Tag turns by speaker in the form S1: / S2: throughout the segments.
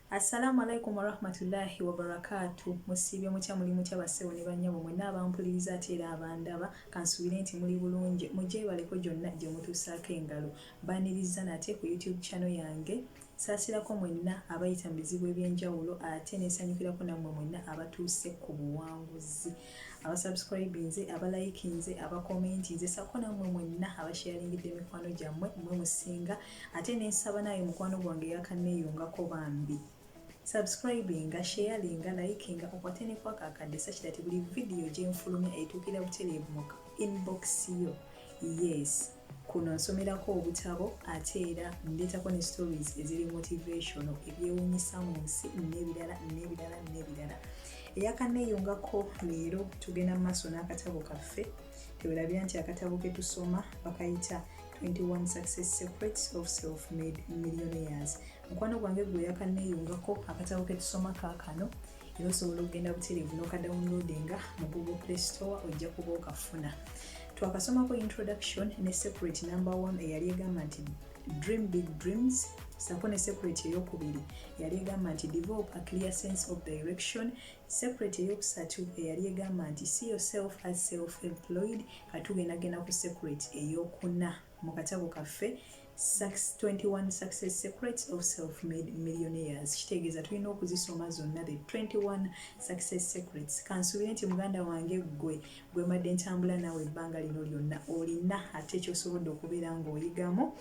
S1: Assalamu alaikum wa rahmatullahi wa barakatuh. Musibye mutya muli mutya basewo ne bannyabo mwenna abampuliriza ate era abandaba kansuubire nti muli bulungi mugyebaleko gyonna gye mutuusaako engalo baniriza nate ku YouTube channel yange saasirako mwenna abayita mu bizibu eby'enjawulo ate nesanyukirako nammwe mwenna abatuuse ku buwanguzi abasubscribinze abalayikinze abakomentinze sako nammwe mwenna abasharingidde emikwano gyammwe mwe musinga ate nensaba naye mukwano gwange yakanneeyongako bambi subscribinga, sharinga, likinga okwate ne kwaka akadde such that buli video gye nfulumya etuukira butereevu mu inbox yo. Yes, kuno nsomerako obutabo ate era ndeetako ne stories eziri motivational ebyewuunyisa mu nsi n'ebirala. Eyakanneeyongako leero tugenda mu maaso n'akatabo kaffe. Tewerabya nti akatabo ke tusoma bakayita 21 Success Secrets of Self-Made Millionaires. Mukwano gwange gwe yakanneeyongako akatabo ke tusoma kaakano era osobola okugenda butereevu n'okadawunloadinga mu Google Play Store ojja kuba okafuna. Twakasomako introduction ne secret number 1 eyali egamba nti dream big dreams. Sako ne secret eyokubiri eyali egamba nti develop a clear sense of direction. Secret eyokusatu eyali egamba nti see yourself as self-employed. Katugendagenda ku secret eyokuna mu katabo kaffe 21 Success Secrets of Self-Made Millionaires. Kitegeeza tulina okuzisoma zonna the 21 Success Secrets. Kansuubire nti muganda wange gwe madde ntambula naawe ebbanga lino lyonna olina ate ky'osobodde okubeera ng'oyigamu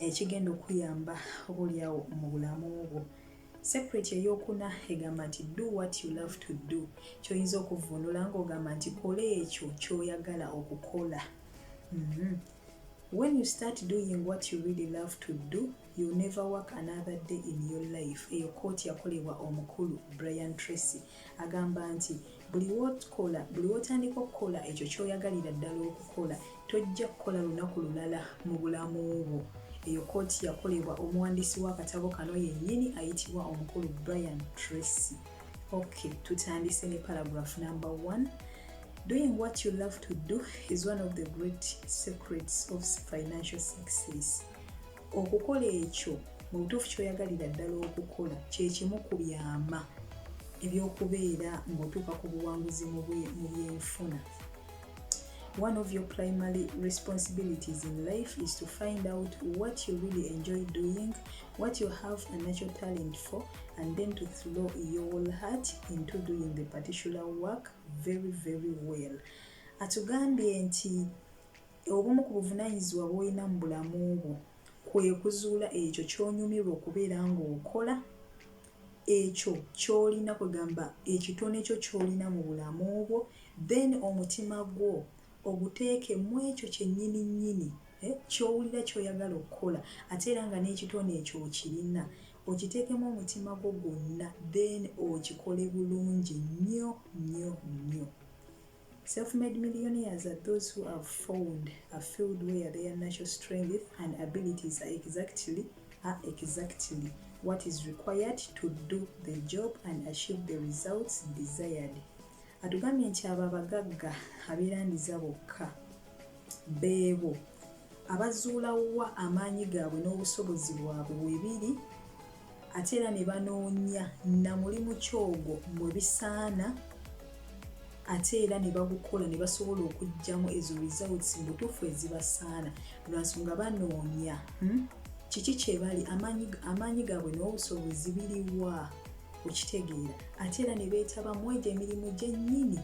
S1: ekigenda okuyamba oboolyawo mu bulamu bwo. Secret eyokuna egamba nti do what you love to do. Kyoyinza okuvvuunula ng'ogamba nti kola ekyo ky'oyagala okukola. When you start doing what you really love to do, you'll never work another day in your life. Eyo kooti yakolebwa omukulu Brain Tracy. Agamba nti buli wotandika okukola ekyo ky'oyagalira ddala okukola tojja kukola lunaku lulala mu bulamu bwo. Eyo kooti yakolebwa omuwandiisi w'akatabo kano yennyini ayitibwa omukulu Brain Tracy. Okay, tutandise ne paragraph number 1. Doing what you love to do is one of the great secrets of financial success. Okukola ekyo mu butuufu ky'oyagalira ddala okukola kye kimu ku byama ebyokubeera ng'otuuka ku buwanguzi mu byenfuna. One of your primary responsibilities in life is to find out what you really enjoy doing, what you have a natural talent for, and then to throw your whole heart into doing the particular work very, very well. Atugambye nti obumu ku buvunaanyizibwa bw'olina mu bulamu bwo kwe kuzuula ekyo ky'onyumirwa okubeera ng'okola, ekyo ky'olina kwegamba ekitono ekyo ky'olina mu bulamu bwo, then omutima gwo oguteeke mu ekyo kyennyini ky'owulira ky'oyagala okukola ate era nga n'ekitono ekyo okirina okiteekemu omutima gwo gwonna then okikole bulungi nnyo. Self-made millionaires are those who have found a field where their natural strength and abilities are exactly what is required to do the job and achieve the results desired. Atugambye nti abo abagagga abeerandiza bokka beebo abazuulawa amaanyi gaabwe n'obusobozi bwabwe bwebiri ate era ne banoonya na mulimu kyogwo mwe bisaana ate era ne bagukola ne basobola okuggyamu ezo results mu butuufu ezibasaana. Lwansonga banoonya kiki kye bali amaanyi gaabwe n'obusobozi biriwa okitegeera ate era ne beetaba mu egyo emirimu gyennyini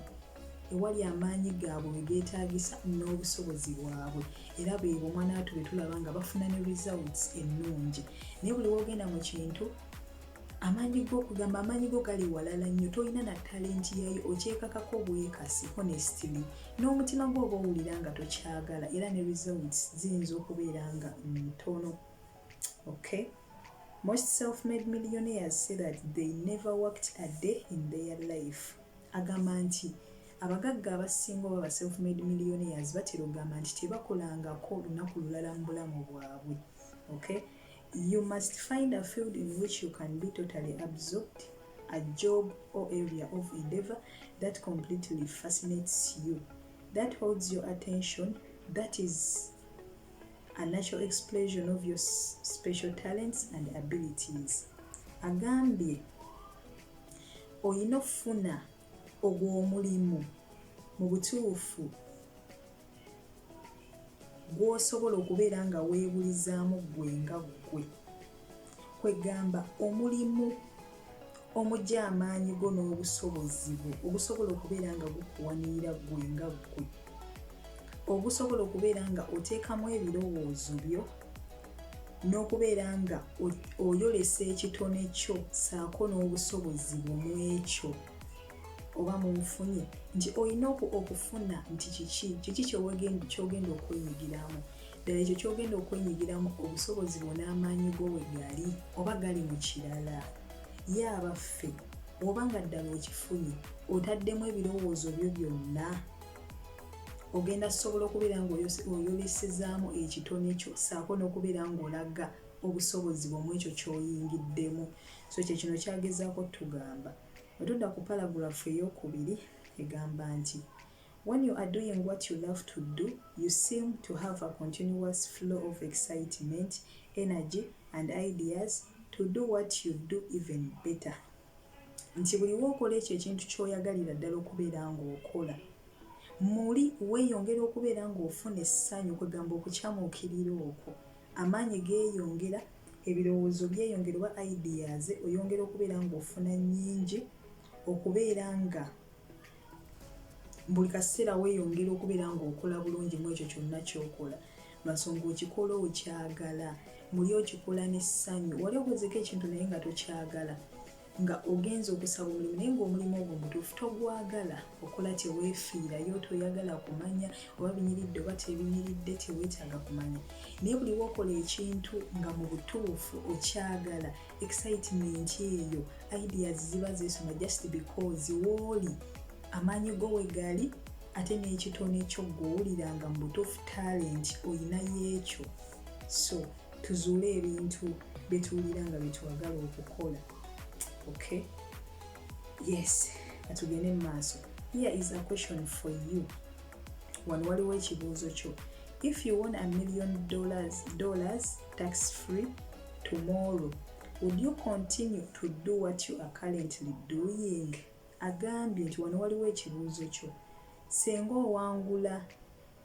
S1: ewali amaanyi gaabwe we geetaagisa n'obusobozi bwabwe era beebo omwana watu be tulaba nga bafuna ne results ennungi. Naye buli wogenda mu kintu amaanyi go gali walala nnyo tolina na talenti yayo okyekakako bwekasi honestly n'omutima gwo oba owulira nga tokyagala era ne results ziyinza okubeera nga ntono. Okay. Most self-made millionaires say that they never worked a day in their life. Agamba nti abagagga abasinga oba self-made millionaires batera okugamba nti tebakolangako lunaku lulala mu bulamu bwabwe. Okay? You must find a field in which you can be totally absorbed, a job or area of endeavor that completely fascinates you, that holds your attention, that is a natural expression of your special talents and abilities. agambye olina okufuna ogw'omulimu mu butuufu gw'osobola okubeera nga weebulizaamu ggwe nga ggwe. Kwegamba omulimu omugya amaanyi go n'obusobozi bwo ogusobola okubeera nga gukuwanirira ggwe nga ggwe, ogusobola okubeera nga oteekamu ebirowoozo byo n'okubeera nga oyolesa ekitone kyo ssaako n'obusobozi bwo mu ekyo oba munfunye nti olina okufuna nti kiki kyogenda okwenyigiramu. Ddala ekyo kyogenda okwenyigiramu obusobozi bwo n'amaanyi go we gali oba gali mu kirala. Ye abaffe oba nga ddala okifunye otaddemu ebirowoozo byo byonna, ogenda kusobola okubeera nga oyolesezaamu ekitone kyo ssaako n'okubeera ng'olaga obusobozi bwo mu ekyo ky'oyingiddemu. So kye kino kyagezaako tugamba. Otudda ku paragulafu ey'okubiri egamba nti when you are doing what you love to do, you seem to have a continuous flow of excitement, energy and ideas to do what you do even better. Nti buli w'okola ekyo ekintu ky'oyagalira ddala okubeera ng'okola, muli weeyongera okubeera ng'ofuna essanyu, kwegamba okukyamuukirira okwo, amaanyi geeyongera, ebirowoozo byeyongera oba ideas oyongera okubeera ng'ofuna nnyingi, okubeera nga buli kaseera weeyongera okubeera ng'okola bulungi mu ekyo kyonna ky'okola, lwansonga okikola okyagala, muli okikola n'essanyu. Wali okozeko ekintu naye nga tokyagala, nga ogenza okusaba omulimu naye ng'omulimu ogwo mutuufu togwagala, okola teweefiirayo, toyagala kumanya oba binyiridde oba tebinyiridde, teweetaaga kumanya. Naye buli w'okola ekintu nga mu butuufu okyagala, excitement eyo, ideas ziba zeesoma just because wooli amaanyi go we gali, ate n'ekitone ekyo gw'owulira nga mu butuufu talent oyinayo ekyo. So tuzuule ebintu bye tuwulira nga bye twagala okukola. Okay? Yes, katugende mu maaso. Here is a question for you. Wano waliwo ekibuuzo kyo. If you won $1 million tax free tomorrow, would you continue to do what you are currently doing? Agambye nti wano waliwo ekibuuzo kyo. Senga owangula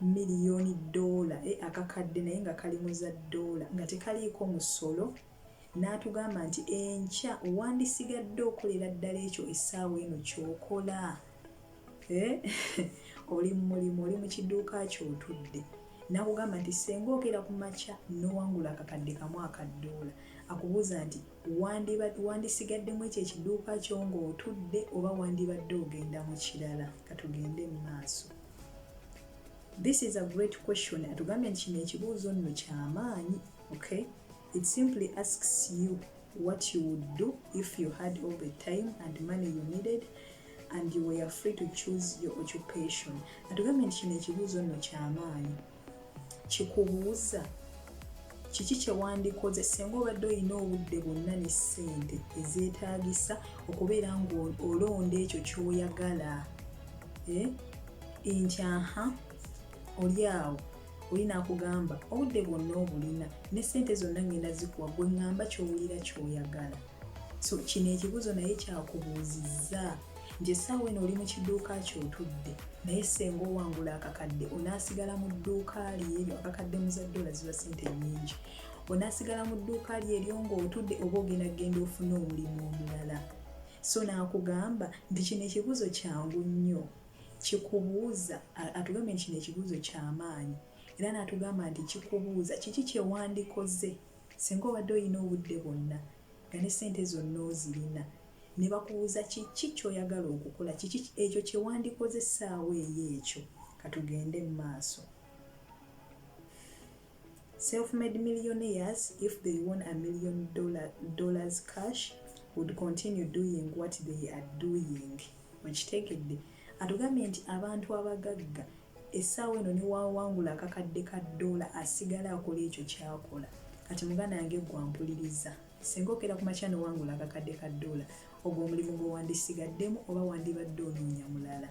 S1: $1,000,000 akakadde naye nga kali mu za $, nga tekaliiko musolo, n'atugamba nti enkya wandisigadde okolera ddala ekyo essaawa eno ky'okola. Oli mu mulimu, oli mu kidduuka kyo otudde. N'akugamba nti senga okera ku makya n'owangula akakadde kamu $1, akubuuza nti wandisigaddemu ekyo ekidduuka kyo ng'otudde oba wandibadde ogenda mu kirala? Katugende mu maaso. This is a great question. Atugambye nti kino ekibuuzo nno ky'amaanyi. Okay? It simply asks you what you would do if you had all the time and money you needed and you were free to choose your occupation. Atugambye nti kino ekibuuzo nno ky'amaanyi. Kikubuuza kiki kye wandikoze senga obadde olina obudde bwonna ne ssente ezeetaagisa okubeera ng'olonda ekyo ky'oyagala. Nti oli awo olina akugamba obudde bwonna obulina ne ssente zonna ngenda zikuwa, gwe ŋŋamba ky'owulira ky'oyagala. So kino ekibuuzo naye kyakubuuzizza nti essaawa eno oli mu kidduuka ky'otudde naye senga owangula akakadde onaasigala mu dduuka lyeryo, akakadde mu za $, ziba ssente nnyingi, onaasigala mu dduuka lyeryo ng'otudde oba ogenda ofune omulimu omulala. So n'akugamba nti kino ekibuuzo kyangu nnyo, kikubuuza, atugambye nti kino ekibuuzo ky'amaanyi, era n'atugamba nti kikubuuza kiki kye wandikoze senga obadde olina obudde bwonna nga ne ssente zonna ozirina, ne bakubuuza kiki ky'oyagala okukola, kiki ekyo kye wandikoze essaawa eyo ekyo. Katugende mu maaso. Self-made millionaires, if they won $1 million cash, would continue doing what they are doing. Wekitegedde. Atugambye nti abantu abagagga essaawa eno ne wawangula akakadde ka $, asigala akola ekyo ky'akola. Kati muganda yange gwampuliriza, senga okera ku makya n'owangula akakadde ka $, ogwo omulimu gwe wandisigaddemu oba wandibadde onoonya mulala.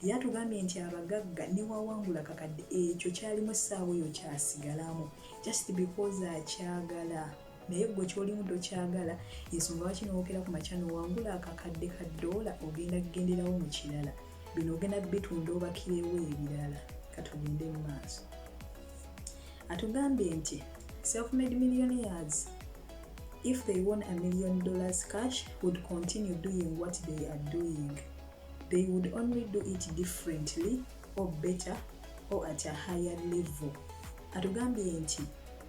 S1: Ye atugambye nti abagagga ne wawangula akakadde ekyo kyalimu essaawa eyo kyasigalamu just because akyagala. naye gwe kyolimu tokyagala, ensonga lwaki nookera ku makya nowangula akakadde ka $, ogenda kugenderawo mu kirala. Bino ogenda bitunda obakirewo ebirala. Katugende mu maaso. Atugambye nti self-made millionaires, if they won $1 million cash, would continue doing what they are doing. They would only do it differently or better or at a higher level. Atugambye nti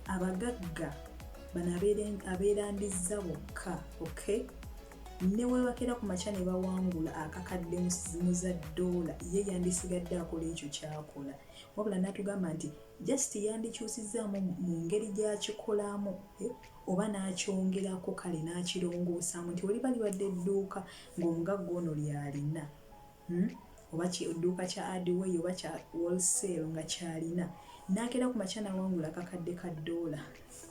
S1: abagagga bano abeerandiza bokka, okay? Ne webakera ku makya ne bawangula akakadde mu za $, ye yandisigadde akola ekyo kyakola. Wabula n'atugamba nti just yandikyusizaamu mu ngeri gy'akikolamu, oba n'akyongerako kale n'akirongosaamu nti waliba libadde edduuka ng'omugagga ono lyalina, oba edduuka kya Adway oba kya wholesale nga kyalina, n'akera ku makya n'awangula akakadde ka $,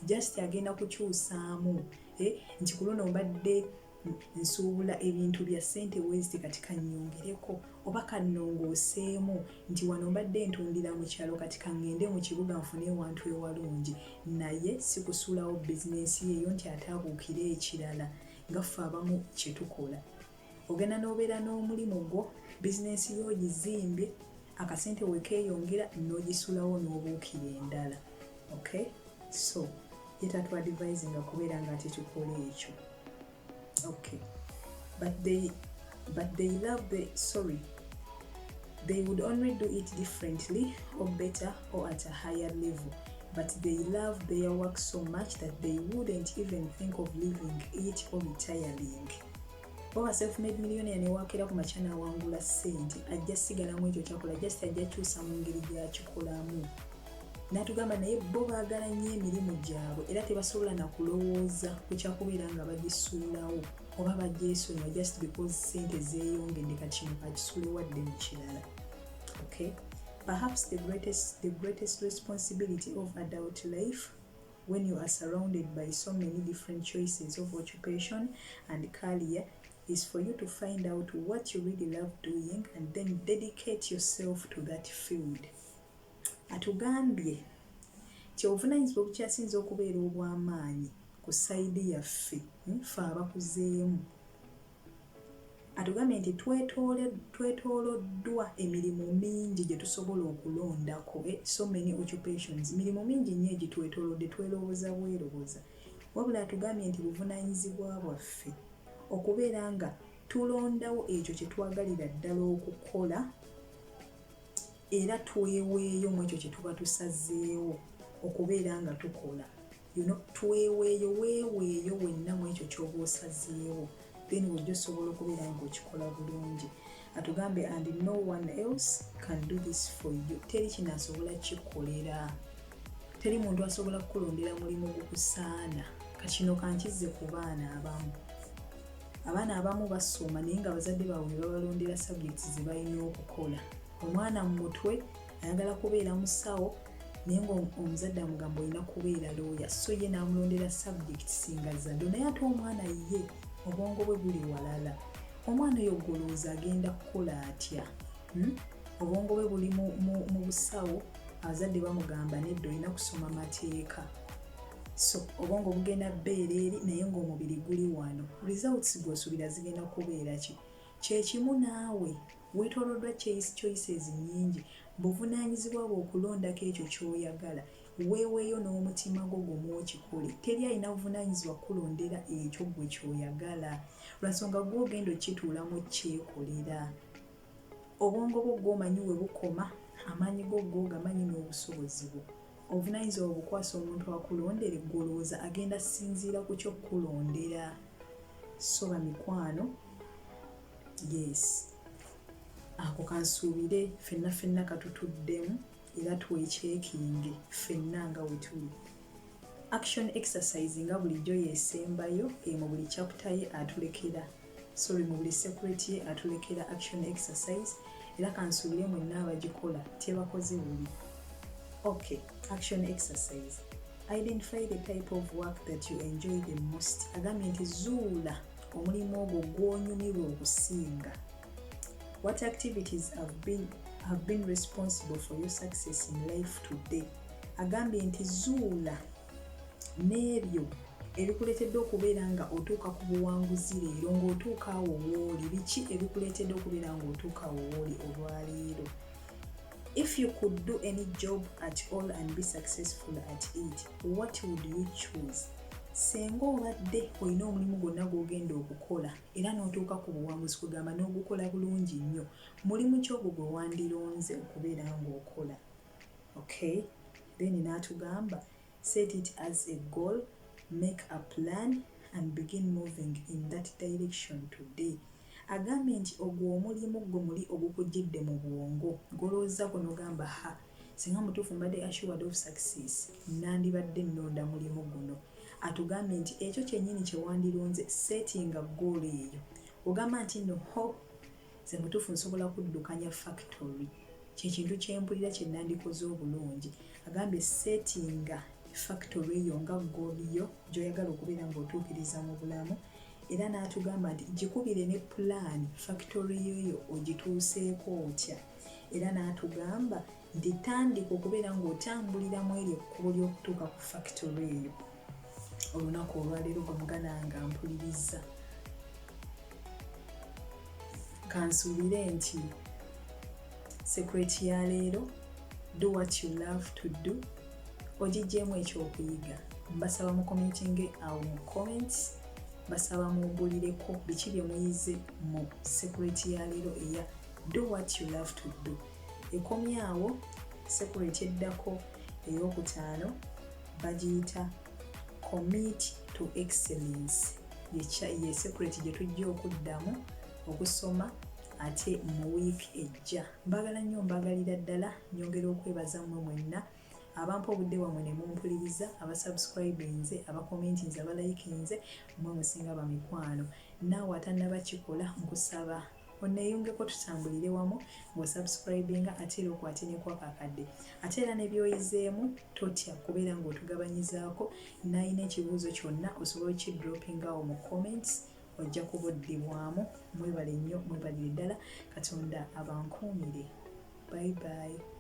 S1: just agenda kukyusaamu nti ku luno mbadde nsuubula ebintu bya ssente wezi kati kannyongereko, oba kannongooseemu nti wano mbadde ntundira mu kyalo kati kangende mu kibuga nfune ewantu ewalungi. Naye si kusuulawo bizinensi yeeyo nti ataabuukire ekirala nga ffe abamu kye tukola. Ogenda n'obeera n'omulimu gwo, bizinensi yo ogizimbye, akasente wekeeyongera n'ogisuulawo n'obuukira endala. Okay? So, ye tatuadvisinga kubeera nga tetukola ekyo. Okay, they would only do it differently or better or at a higher level, but they love their work so much that they wouldn't even think of leaving it or retiring. Oba self-made millionaire ne wakera ku makya n'awangula ssente, ajja sigalamu ekyo kyakola, just ajja kyusa mu ngeri gy'akikolamu. N'atugamba naye bo baagala nnyo emirimu gyabwe era tebasobola na kulowooza ku kyakubeera nga bagisuulawo oba bagyesonya just because ssente zeeyongedde kati kino kakisuule wadde mu kirala. Okay? Perhaps the greatest responsibility of adult life, when you are surrounded by so many different choices of occupation and career, is for you to find out what you really love doing and then dedicate yourself to that field. Atugambye nti obuvunanyizibwa obukyasinza okubeera obw'amaanyi ku sayidi yaffe, ffe abakuzeemu. Atugambye nti twetooloddwa emirimu mingi gye tusobola okulondako, so many occupations, mirimu mingi nnyo egitwetoolodde, tweroboza bweroboza. Wabula atugambye nti buvunanyizibwa bwaffe okubeera nga tulondawo ekyo kye twagalira ddala okukola era tweweeyo mu ekyo kye tuba tusazeewo okubeera nga tukola. Tweweeyo, weeweeyo wenna mu ekyo ky'oba osazeewo, then ojja osobola okubeera nga okikola bulungi. Atugambe and no one else can do this for you. Teri kino asobola kikolera. Teri muntu asobola kukulondera mulimu gukusaana. Kachino kankize ku baana abamu. Abaana abamu basoma naye nga bazadde baabwe babalondera subjects ze balina okukola. Omwana mu mutwe ayagala kubeera musawo naye ng'omuzadde amugamba olina kubeera lawyer, so ye n'amulondera subjects nga zadde. Naye ate omwana ye obwongo bwe buli walala. Omwana oyo golooza agenda kukola atya? Obwongo bwe buli mu busawo, abazadde bamugamba nedda olina kusoma mateeka. So obwongo bugenda bbeereeri naye ng'omubiri guli wano. Results gw'osuubira zigenda kubeera ki? Kyekimu naawe weetooloddwa choices nnyingi, buvunaanyizibwa bwe okulondako ekyo ky'oyagala. Weeweeyo n'omutima gwo gumu okikole. Teri alina buvunaanyizibwa kulondera ekyo gwe ky'oyagala. Lwansonga gwe ogenda okituulamu kyekolera. Obwongo bwo gw'omanyi we bukoma, amaanyi go gamanyi n'obusobozi bwo. Obuvunaanyizibwa obukwasa omuntu akulondera, golooza agenda sinziira ku ky'okulondera. So bamikwano, yes. Ako kansuubire ffenna katutuddemu era twekyekinge ffenna nga we tuli. Action exercise nga bulijjo yeesembayo mu buli chapter ye atulekera. Mu buli secret ye atulekera action exercise era kansuubire mwenna abagikola tebakoze buli. Okay, action exercise. Identify the type of work that you enjoy the most. Agambye nti zuula omulimu ogwo gw'onyumirwa okusinga. What activities have been responsible for your success in life today? Agambye nti zuula n'ebyo ebikuleetedde okubeera nga otuuka ku buwanguzi leero ng'otuuka awo wooli biki ebikuleetedde okubeera ng'otuuka awo wooli olwaleero. If you could do any job at all and be successful at it, what would you choose? Senga obadde olina omulimu gwonna gw'ogenda okukola era n'otuuka ku buwanguzi kugamba n'ogukola bulungi nnyo, mulimu ki ogwo gwe wandironze okubeera ng'okola? Okay, then n'atugamba set it as a goal, make a plan and begin moving in that direction today. Agambye nti ogwo omulimu gwe muli ogukujjidde mu bwongo golowooza kunogamba singa mutuufu mbadde assured of success nandibadde nnonda mulimu guno. Atugambye nti ekyo kyennyini kye wandironze settinga goal eyo ogamba nti nno ze mutuufu nsobola kuddukanya factory kyekintu kyempulira kye nandikoze obulungi. Agambye settinga factory eyo nga goal yo gy'oyagala okubeera ng'otuukiriza mu bulamu. Era n'atugamba nti gikubire ne plan factory yoyo ogituuseeko otya. Era n'atugamba nti tandika okubeera ng'otambulira mu eryo ekkubo ly'okutuuka ku factory eyo. Olunaku olwaleero gwe mugana nga mpuliriza kansuubire nti secret ya leero do what you love to do ogijjeemu ekyokuyiga. Mbasaba mu commenting awo mu comments, basaba mumbulireko biki bye muyize mu secret ya leero eya do what you love to do. Ekomyawo secret eddako ey'okutaano bagiyita commit to excellence. Ye secret gye tujja okuddamu okusoma ate mu week ejja. Mbagala nnyo, mbagalira ddala, nyongera okwebaza mmwe mwenna abampa obudde bwammwe ne mumpuliriza, abasubscribinze, abakomentinze, abalayikinze, mmwe musinga bamikwano. Naawe atannaba kikola nkusaba onneeyungeko tutambulire wamu ng'osubscribinga ate era okwate ne kwako akadde. Ate era ne byoyizeemu totya kubeera ng'otugabanyizaako. Nayina ekibuuzo kyonna osobola okidropinga awo mu comments ojja kubuddibwamu. Mwebale nnyo, mwebalire ddala. Katonda abankuumire. Bye bye.